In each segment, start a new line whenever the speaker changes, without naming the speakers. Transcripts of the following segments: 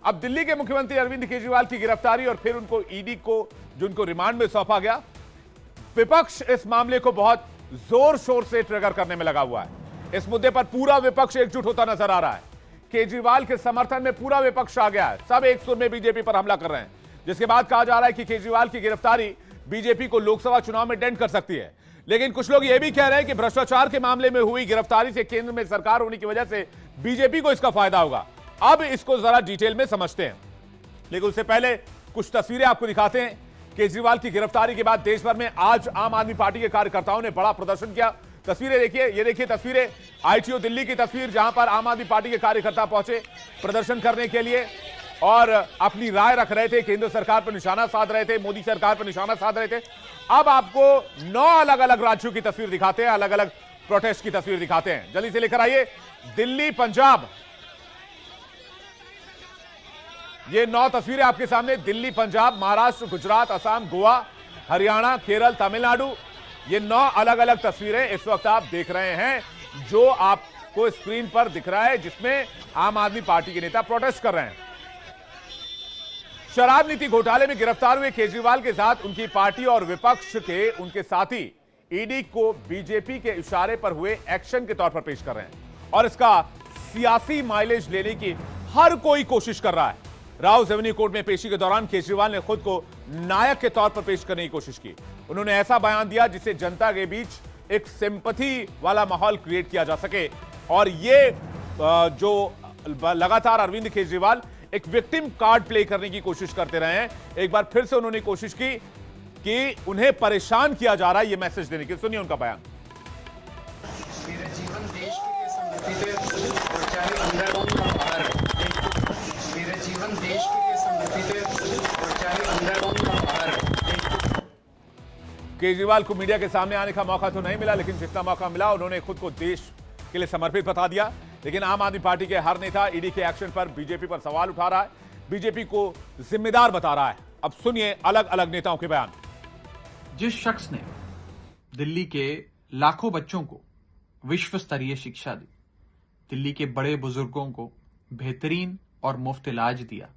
अब दिल्ली के मुख्यमंत्री अरविंद केजरीवाल की गिरफ्तारी और फिर उनको ईडी को जो उनको रिमांड में सौंपा गया, विपक्ष इस मामले को बहुत जोर शोर से ट्रिगर करने में लगा हुआ है। इस मुद्दे पर पूरा विपक्ष एकजुट होता नजर आ रहा है। केजरीवाल के समर्थन में पूरा विपक्ष आ गया है। सब एक सुर में बीजेपी पर हमला कर रहे हैं, जिसके बाद कहा जा रहा है कि केजरीवाल की गिरफ्तारी बीजेपी को लोकसभा चुनाव में डेंट कर सकती है। लेकिन कुछ लोग यह भी कह रहे हैं कि भ्रष्टाचार के मामले में हुई गिरफ्तारी से केंद्र में सरकार होने की वजह से बीजेपी को इसका फायदा होगा। अब इसको जरा डिटेल में समझते हैं, लेकिन उससे पहले कुछ तस्वीरें आपको दिखाते हैं। केजरीवाल की गिरफ्तारी के बाद देश भर में आज आम आदमी पार्टी के कार्यकर्ताओं ने बड़ा प्रदर्शन किया। तस्वीरें देखिए, ये देखिए तस्वीरें आईटीओ दिल्ली की तस्वीर, जहां पर आम आदमी पार्टी के कार्यकर्ता पहुंचे प्रदर्शन करने के लिए और अपनी राय रख रहे थे, केंद्र सरकार पर निशाना साध रहे थे, मोदी सरकार पर निशाना साध रहे थे। अब आपको 9 अलग अलग राज्यों की तस्वीर दिखाते हैं, अलग अलग प्रोटेस्ट की तस्वीर दिखाते हैं। जल्दी से लेकर आइए। दिल्ली, पंजाब, ये 9 तस्वीरें आपके सामने। दिल्ली, पंजाब, महाराष्ट्र, गुजरात, असम, गोवा, हरियाणा, केरल, तमिलनाडु, ये 9 अलग अलग तस्वीरें इस वक्त आप देख रहे हैं, जो आपको स्क्रीन पर दिख रहा है, जिसमें आम आदमी पार्टी के नेता प्रोटेस्ट कर रहे हैं। शराब नीति घोटाले में गिरफ्तार हुए केजरीवाल के साथ उनकी पार्टी और विपक्ष के उनके साथी ईडी को बीजेपी के इशारे पर हुए एक्शन के तौर पर पेश कर रहे हैं और इसका सियासी माइलेज लेने की हर कोई कोशिश कर रहा है। राउज एवेन्यू कोर्ट में पेशी के दौरान केजरीवाल ने खुद को नायक के तौर पर पेश करने की कोशिश की। उन्होंने ऐसा बयान दिया जिससे जनता के बीच एक सिंपैथी वाला माहौल क्रिएट किया जा सके और ये जो लगातार अरविंद केजरीवाल एक विक्टिम कार्ड प्ले करने की कोशिश करते रहे हैं, एक बार फिर से उन्होंने कोशिश की कि उन्हें परेशान किया जा रहा है, ये मैसेज देने की। सुनिए उनका बयान।
मेरा जीवन देश के लिए समर्पित है और चाहे अंदर हो या बाहर हो। मेरा जीवन देश के लिए समर्पित है और चाहे अंदर हो या बाहर हो।
केजरीवाल को मीडिया के सामने आने का मौका तो नहीं मिला, लेकिन जितना मौका मिला उन्होंने खुद को देश के लिए समर्पित बता दिया। लेकिन आम आदमी पार्टी के हर नेता ईडी के एक्शन पर बीजेपी पर सवाल उठा रहा है, बीजेपी को जिम्मेदार बता रहा है। अब सुनिए अलग अलग नेताओं के बयान।
जिस शख्स ने दिल्ली के लाखों बच्चों को विश्व स्तरीय शिक्षा दी, दिल्ली के बड़े बुजुर्गों को बेहतरीन और मुफ्त इलाज दिया,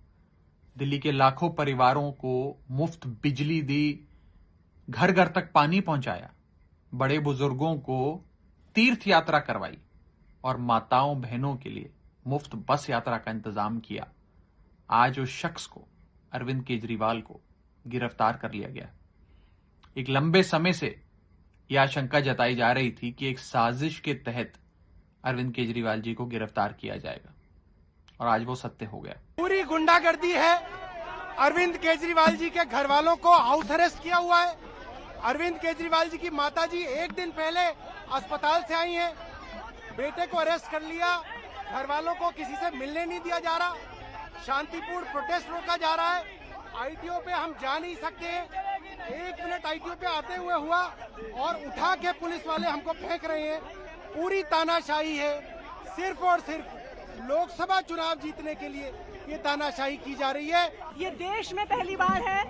दिल्ली के लाखों परिवारों को मुफ्त बिजली दी, घर घर तक पानी पहुंचाया, बड़े बुजुर्गों को तीर्थ यात्रा करवाई और माताओं बहनों के लिए मुफ्त बस यात्रा का इंतजाम किया, आज उस शख्स को, अरविंद केजरीवाल को गिरफ्तार कर लिया गया। एक लंबे समय से यह आशंका जताई जा रही थी कि एक साजिश के तहत अरविंद केजरीवाल जी को गिरफ्तार किया जाएगा और आज वो सत्य हो गया।
पूरी गुंडागर्दी है। अरविंद केजरीवाल जी के घर वालों को हाउस अरेस्ट किया हुआ है। अरविंद केजरीवाल जी की माताजी एक दिन पहले अस्पताल से आई हैं, बेटे को अरेस्ट कर लिया, घर वालों को किसी से मिलने नहीं दिया जा रहा, शांतिपूर्ण प्रोटेस्ट रोका जा रहा है। आईटीओ पे हम जा नहीं सकते, 1 मिनट आईटीओ पे आते हुए हुआ और उठा के पुलिस वाले हमको फेंक रहे हैं। पूरी तानाशाही है, सिर्फ और सिर्फ लोकसभा चुनाव जीतने के लिए ये तानाशाही की जा रही है।
ये देश में पहली बार है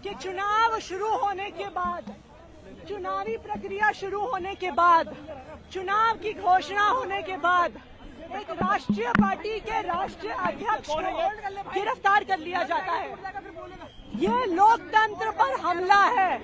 कि चुनाव शुरू होने के बाद, चुनावी प्रक्रिया शुरू होने के बाद, चुनाव की घोषणा होने के बाद एक राष्ट्रीय पार्टी के राष्ट्रीय अध्यक्ष को गिरफ्तार कर लिया जाता है। ये लोकतंत्र पर हमला है।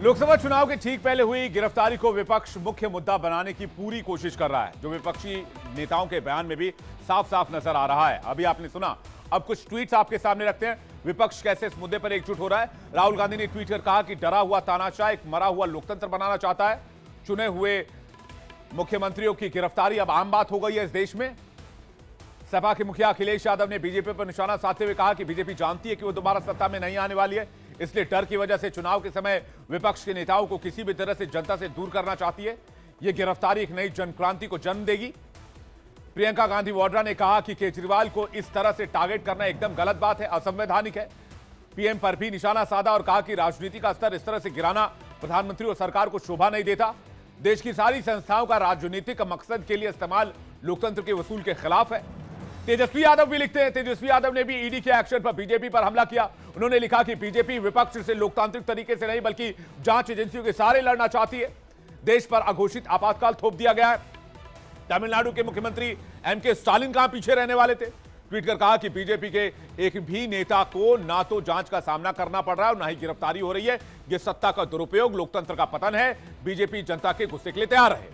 लोकसभा चुनाव के ठीक पहले हुई गिरफ्तारी को विपक्ष मुख्य मुद्दा बनाने की पूरी कोशिश कर रहा है, जो विपक्षी नेताओं के बयान में भी साफ साफ नजर आ रहा है। अभी आपने सुना, अब कुछ ट्वीट्स आपके सामने रखते हैं। विपक्ष कैसे इस मुद्दे पर एकजुट हो रहा है। राहुल गांधी ने ट्वीट कर कहा कि डरा हुआ तानाशाह एक मरा हुआ लोकतंत्र बनाना चाहता है। चुने हुए मुख्यमंत्रियों की गिरफ्तारी अब आम बात हो गई है इस देश में। सपा के मुखिया अखिलेश यादव ने बीजेपी पर निशाना साधते हुए कहा कि बीजेपी जानती है कि वो दोबारा सत्ता में नहीं आने वाली है, इसलिए डर की वजह से चुनाव के समय विपक्ष के नेताओं को किसी भी तरह से जनता से दूर करना चाहती है। यह गिरफ्तारी एक नई जनक्रांति को जन्म देगी। प्रियंका गांधी वाड्रा ने कहा कि केजरीवाल को इस तरह से टारगेट करना एकदम गलत बात है, असंवैधानिक है। पीएम पर भी निशाना साधा और कहा कि राजनीति का स्तर इस तरह से गिराना प्रधानमंत्री और सरकार को शोभा नहीं देता। देश की सारी संस्थाओं का राजनीतिक मकसद के लिए इस्तेमाल लोकतंत्र के वसूल के खिलाफ है। तेजस्वी यादव भी लिखते हैं, तेजस्वी यादव ने भी ईडी के एक्शन पर बीजेपी पर हमला किया। उन्होंने लिखा कि बीजेपी विपक्ष से लोकतांत्रिक तरीके से नहीं बल्कि जांच एजेंसियों के सहारे लड़ना चाहती है। देश पर अघोषित आपातकाल थोप दिया गया है। तमिलनाडु के मुख्यमंत्री एमके स्टालिन कहां पीछे रहने वाले थे? ट्वीट कर कहा कि बीजेपी के एक भी नेता को ना तो जांच का सामना करना पड़ रहा है और ना ही गिरफ्तारी हो रही है। यह सत्ता का दुरुपयोग, लोकतंत्र का पतन है। बीजेपी जनता के गुस्से के लिए तैयार है।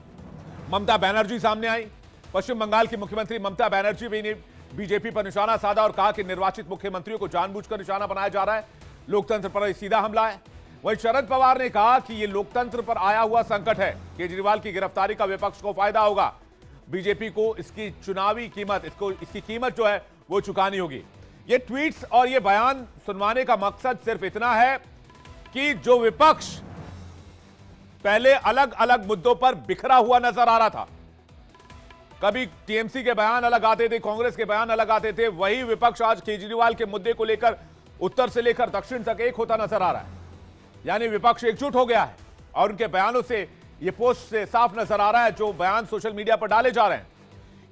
ममता बनर्जी सामने आई। पश्चिम बंगाल की मुख्यमंत्री ममता बनर्जी भी ने बीजेपी पर निशाना साधा और कहा कि निर्वाचित मुख्यमंत्रियों को जानबूझकर निशाना बनाया जा रहा है, लोकतंत्र पर सीधा हमला है। वहीं शरद पवार ने कहा कि यह लोकतंत्र पर आया हुआ संकट है, केजरीवाल की गिरफ्तारी का विपक्ष को फायदा होगा, बीजेपी को इसकी चुनावी कीमत, इसकी कीमत जो है वो चुकानी होगी। ये ट्वीट्स और ये बयान सुनवाने का मकसद सिर्फ इतना है कि जो विपक्ष पहले अलग अलग मुद्दों पर बिखरा हुआ नजर आ रहा था, कभी टीएमसी के बयान अलग आते थे, कांग्रेस के बयान अलग आते थे, वही विपक्ष आज केजरीवाल के मुद्दे को लेकर उत्तर से लेकर दक्षिण तक एक होता नजर आ रहा है। यानी विपक्ष एकजुट हो गया है और उनके बयानों से, ये पोस्ट से साफ नजर आ रहा है, जो बयान सोशल मीडिया पर डाले जा रहे हैं।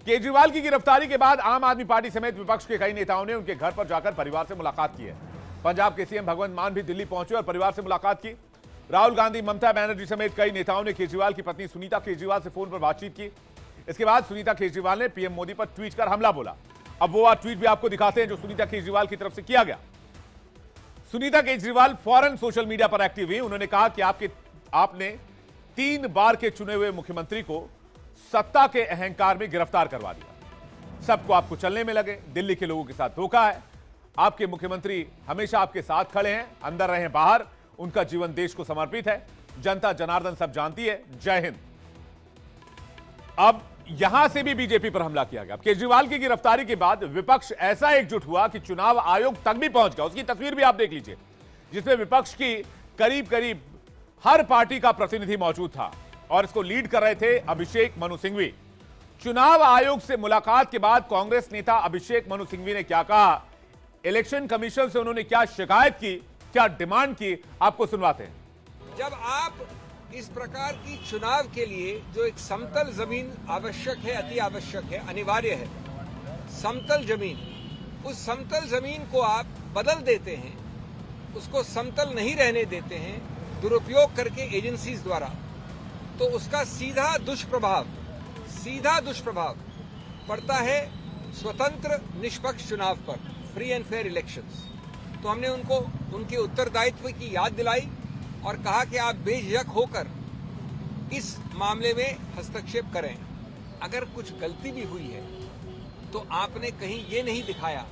केजरीवाल की गिरफ्तारी के बाद आम आदमी पार्टी समेत विपक्ष के कई नेताओं ने उनके घर पर जाकर परिवार से मुलाकात की है। पंजाब के सीएम भगवंत मान भी दिल्ली पहुंचे और परिवार से मुलाकात की। राहुल गांधी, ममता बनर्जी समेत कई नेताओं ने केजरीवाल की पत्नी सुनीता केजरीवाल से फोन पर बातचीत की। इसके बाद सुनीता केजरीवाल ने पीएम मोदी पर ट्वीट कर हमला बोला। अब वो ट्वीट भी आपको दिखाते हैं जो सुनीता केजरीवाल की तरफ से किया गया। सुनीता केजरीवाल फौरन सोशल मीडिया पर एक्टिव हुई। उन्होंने कहा कि आपने 3 बार के चुने हुए मुख्यमंत्री को सत्ता के अहंकार में गिरफ्तार करवा दिया। सबको आपको चलने में लगे, दिल्ली के लोगों के साथ धोखा है। आपके मुख्यमंत्री हमेशा आपके साथ खड़े हैं, अंदर रहे बाहर, उनका जीवन देश को समर्पित है। जनता जनार्दन सब जानती है। जय हिंद। अब यहां से भी बीजेपी पर हमला किया गया। केजरीवाल की गिरफ्तारी के बाद विपक्ष ऐसा एकजुट हुआ कि चुनाव आयोग तक भी पहुंच गया। उसकी तस्वीर भी आप देख लीजिए, जिसमें विपक्ष की करीब करीब हर पार्टी का प्रतिनिधि मौजूद था और इसको लीड कर रहे थे अभिषेक मनु सिंघवी। चुनाव आयोग से मुलाकात के बाद कांग्रेस नेता अभिषेक मनु सिंघवी ने क्या कहा, इलेक्शन कमीशन से उन्होंने क्या शिकायत की, क्या डिमांड की, आपको सुनवाते हैं।
जब आप इस प्रकार की चुनाव के लिए जो एक समतल जमीन आवश्यक है, अति आवश्यक है, अनिवार्य है, समतल जमीन, उस समतल जमीन को आप बदल देते हैं, उसको समतल नहीं रहने देते हैं दुरुपयोग करके एजेंसीज द्वारा, तो उसका सीधा दुष्प्रभाव पड़ता है स्वतंत्र निष्पक्ष चुनाव पर, फ्री एंड फेयर इलेक्शंस। तो हमने उनको उनके उत्तरदायित्व की याद दिलाई और कहा कि आप बेझिझक होकर इस मामले में हस्तक्षेप करें। अगर कुछ गलती भी हुई है तो आपने कहीं ये नहीं दिखाया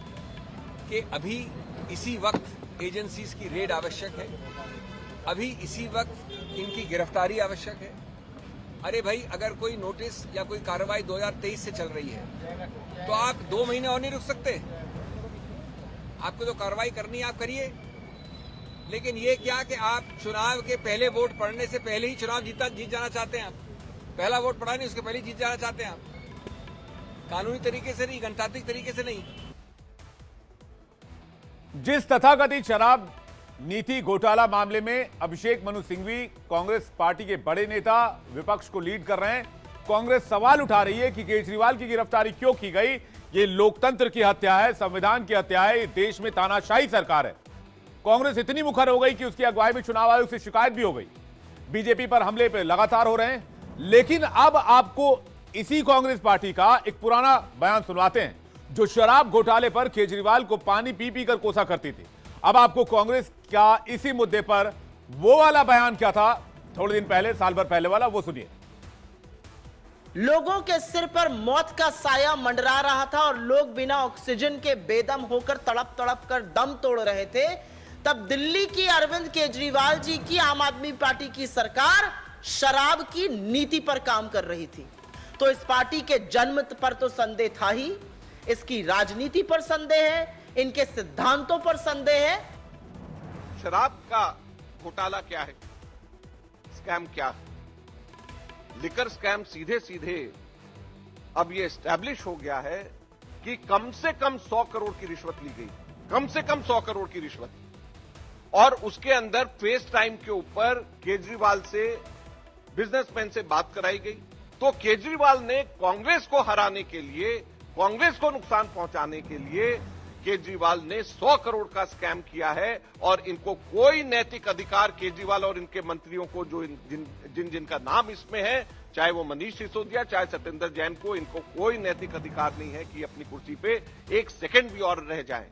कि अभी इसी वक्त एजेंसीज की रेड आवश्यक है, अभी इसी वक्त इनकी गिरफ्तारी आवश्यक है। अरे भाई, अगर कोई नोटिस या कोई कार्रवाई 2023 से चल रही है तो आप 2 महीने और नहीं रुक सकते? आपको जो कार्रवाई करनी है आप करिए, लेकिन ये क्या कि आप चुनाव के पहले वोट पड़ने से पहले ही चुनाव जीत जाना चाहते हैं। आप पहला वोट पड़ा नहीं, उसके पहले जीत जाना चाहते हैं आप। कानूनी तरीके से नहीं, गणतांत्रिक तरीके से नहीं।
जिस तथाकथित शराब नीति घोटाला मामले में अभिषेक मनु सिंघवी कांग्रेस पार्टी के बड़े नेता विपक्ष को लीड कर रहे हैं, कांग्रेस सवाल उठा रही है कि केजरीवाल की गिरफ्तारी क्यों की गई। ये लोकतंत्र की हत्या है, संविधान की हत्या है, देश में तानाशाही सरकार है। कांग्रेस इतनी मुखर हो गई कि उसकी अगुवाई में चुनाव आयोग से शिकायत भी हो गई। बीजेपी पर हमले पे लगातार हो रहे हैं। लेकिन अब आपको इसी कांग्रेस पार्टी का एक पुराना बयान सुनवाते हैं जो शराब घोटाले पर केजरीवाल को पानी पी पी कर कोसा करती थी। अब आपको कांग्रेस का इसी मुद्दे पर वो वाला बयान क्या था थोड़े दिन पहले, साल भर पहले वाला, वो सुनिए।
लोगों के सिर पर मौत का साया मंडरा रहा था और लोग बिना ऑक्सीजन के बेदम होकर तड़प तड़प कर दम तोड़ रहे थे, तब दिल्ली की अरविंद केजरीवाल जी की आम आदमी पार्टी की सरकार शराब की नीति पर काम कर रही थी। तो इस पार्टी के जन्म पर तो संदेह था ही, इसकी राजनीति पर संदेह है, इनके सिद्धांतों पर संदेह है।
शराब का घोटाला क्या है, स्कैम क्या है, लिकर स्कैम सीधे सीधे अब ये एस्टैब्लिश हो गया है कि कम से कम 100 करोड़ की रिश्वत ली गई, कम से कम 100 करोड़ की रिश्वत, और उसके अंदर फेस टाइम के ऊपर केजरीवाल से, बिजनेसमैन से बात कराई गई। तो केजरीवाल ने कांग्रेस को हराने के लिए, कांग्रेस को नुकसान पहुंचाने के लिए केजरीवाल ने 100 करोड़ का स्कैम किया है और इनको कोई नैतिक अधिकार, केजरीवाल और इनके मंत्रियों को जो जिनका नाम इसमें है, चाहे वो मनीष सिसोदिया, चाहे सत्येंद्र जैन को, इनको कोई नैतिक अधिकार नहीं है कि अपनी कुर्सी पे एक सेकंड भी और रह जाएं।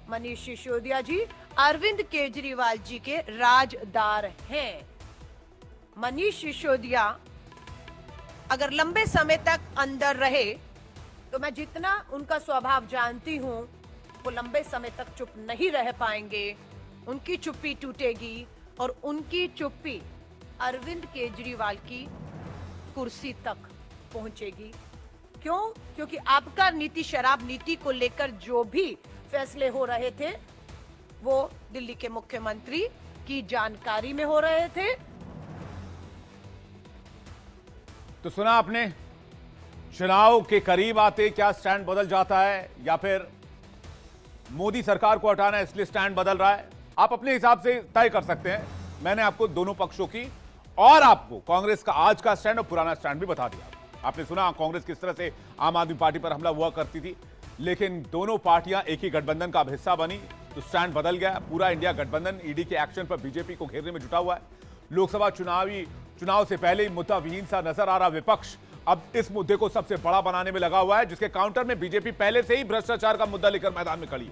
मनीष सिसोदिया जी अरविंद केजरीवाल जी के राजदार हैं। मनीष सिसोदिया अगर लंबे समय तक अंदर रहे तो मैं जितना उनका स्वभाव जानती हूं, वो लंबे समय तक चुप नहीं रह पाएंगे। उनकी चुप्पी टूटेगी और उनकी चुप्पी अरविंद केजरीवाल की कुर्सी तक पहुंचेगी। क्यों? क्योंकि आपका नीति, शराब नीति को लेकर जो भी फैसले हो रहे थे वो दिल्ली के मुख्यमंत्री की जानकारी में हो रहे थे।
तो सुना आपने, चुनाव के करीब आते क्या स्टैंड बदल जाता है या फिर मोदी सरकार को हटाना है इसलिए स्टैंड बदल रहा है? आप अपने हिसाब से तय कर सकते हैं। मैंने आपको दोनों पक्षों की और आपको कांग्रेस का आज का स्टैंड और पुराना स्टैंड भी बता दिया। आपने सुना कांग्रेस किस तरह से आम आदमी पार्टी पर हमला हुआ करती थी, लेकिन दोनों पार्टियां एक ही गठबंधन का अब हिस्सा बनी तो स्टैंड बदल गया। पूरा इंडिया गठबंधन ईडी के एक्शन पर बीजेपी को घेरने में जुटा हुआ है। लोकसभा चुनाव से पहले ही मुद्दा विहीन सा नजर आ रहा विपक्ष अब इस मुद्दे को सबसे बड़ा बनाने में लगा हुआ है, जिसके काउंटर में बीजेपी पहले से ही भ्रष्टाचार का मुद्दा लेकर मैदान में खड़ी है।